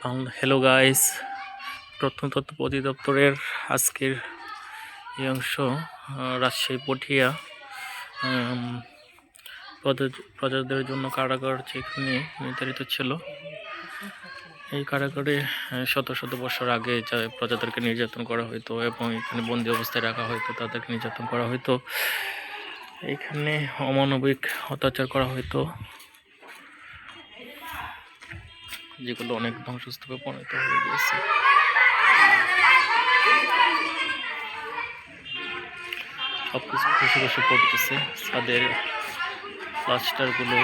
Hello guys, প্রত্নতত্ত্ব অধিদপ্তরের আজকের এই অংশ রাজশাহী পটিয়া প্রজাদের জন্য কারাগার যেখানে নির্ধারিত ছিল। এই কারাগারে শত শত বছর আগে প্রজাদেরকে নির্যাতন করা হতো এবং এখানে বন্দি অবস্থায় রাখা হতো, তাদেরকে নির্যাতন করা হতো, এখানে অমানবিক অত্যাচার করা হতো, যেগুলো অনেক ধ্বংসস্তূপে পরিণত হয়ে গেছে। সবকিছু খসে খসে পড়তেছে, ছাদের প্লাস্টারগুলো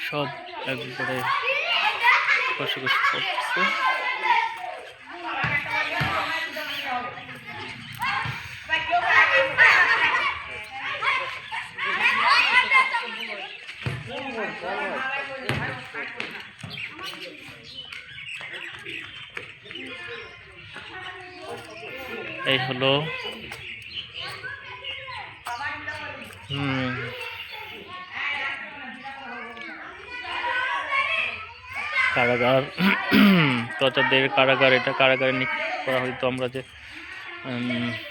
সব একবারে খসে খসে পড়তেছে। এই হলো কারাগার, প্রজাদের কারাগার। এটা কারাগারে নিক্ষেপ করা হইতো। আমরা যে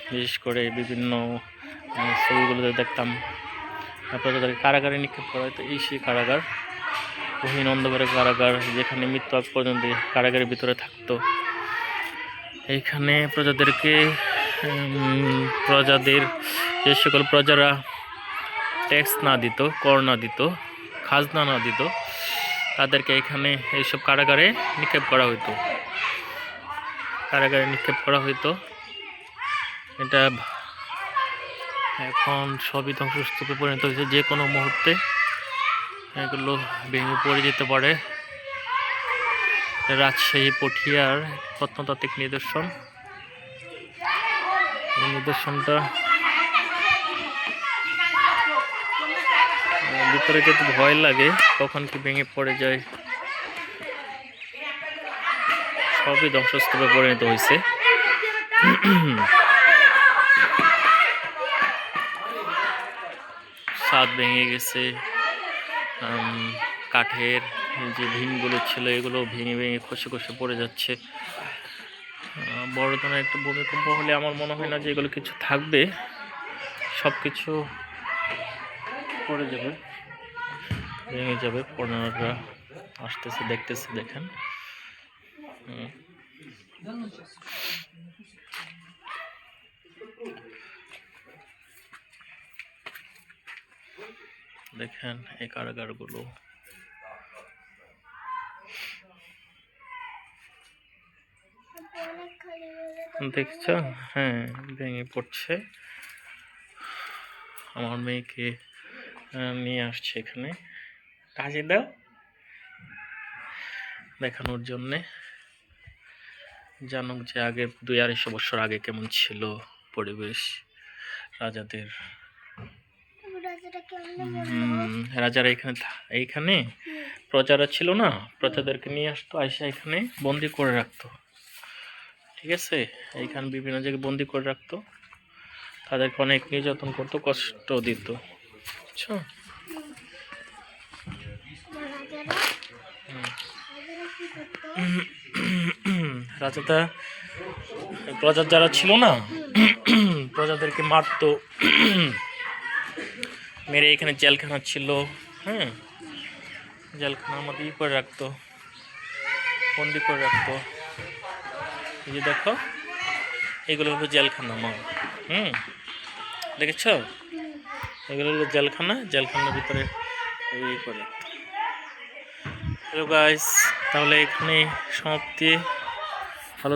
বিশেষ করে বিভিন্ন ছবিগুলোতে দেখতাম প্রজাদেরকে কারাগারে নিক্ষেপ করা হইতো। এই সেই কারাগার, গহীন অন্ধকারের কারাগার, যেখানে মৃত্যু আগ পর্যন্ত কারাগারের ভিতরে থাকতো। এইখানে প্রজাদেরকে যে সকল প্রজারা ট্যাক্স না দিত, কর না দিত, খাজনা না দিত, তাদেরকে এখানে এইসব কারাগারে নিক্ষেপ করা হইতো। এটা এখন সবই ধ্বংসস্তূপে পরিণত হয়েছে। যে কোনো মুহূর্তে এগুলো ভেঙে পড়ে যেতে পারে। রাজশাহী পটিয়ার প্রত্নতাত্ত্বিক নিদর্শন। এই নিদর্শনটা ভিতরে যেতে ভয় লাগে, কখন কি ভেঙে পড়ে যায়। সবই ধ্বংসস্তূপে পরিণত হয়েছে। ছাদ ভেঙে গেছে, কাঠের যে ভীমগুলো ছিল এগুলো ভেঙে ভেঙে খসে খসে পড়ে যাচ্ছে। বড় ধরনের একটা ভূমিকম্প হলে আমার মনে হয় না যে এগুলো কিছু থাকবে, সব কিছু পড়ে যাবে, ভেঙে যাবে। পনেরোটা আসতেছে, দেখতেছে, দেখেন। দেখেন এই কারাগারগুলো দেখছ, হ্যাঁ ভেঙে পড়ছে। আমার মেয়েকে নিয়ে আসছে এখানে কাজে দাও দেখানোর জন্যে, জানুক যে আগে 200-250 বছর আগে কেমন ছিল পরিবেশ। রাজারা এইখানে প্রজারা ছিল না, প্রজাদেরকে নিয়ে আসতো, আইসা এখানে বন্দি করে রাখতো। ঠিক আছে, এইখানে বিভিন্ন জায়গায় বন্দি করে রাখতো, তাদেরকে অনেক নির্যাতন করতো, কষ্ট দিত। বুঝছো? রাজাটা প্রজার যারা ছিল না, প্রজাদেরকে মারতো, মেরে এখানে জেলখানা ছিল। হ্যাঁ, জেলখানার মধ্যে করে রাখতো, বন্দি করে রাখতো। এই যে দেখো, এগুলো হলো জেলখানা। দেখেছ, এগুলো হলো জেলখানা, জেলখানার ভিতরে এই করে রাখতো। হ্যালো গাইস, তাহলে এখানে সমাপ্তি। ভালো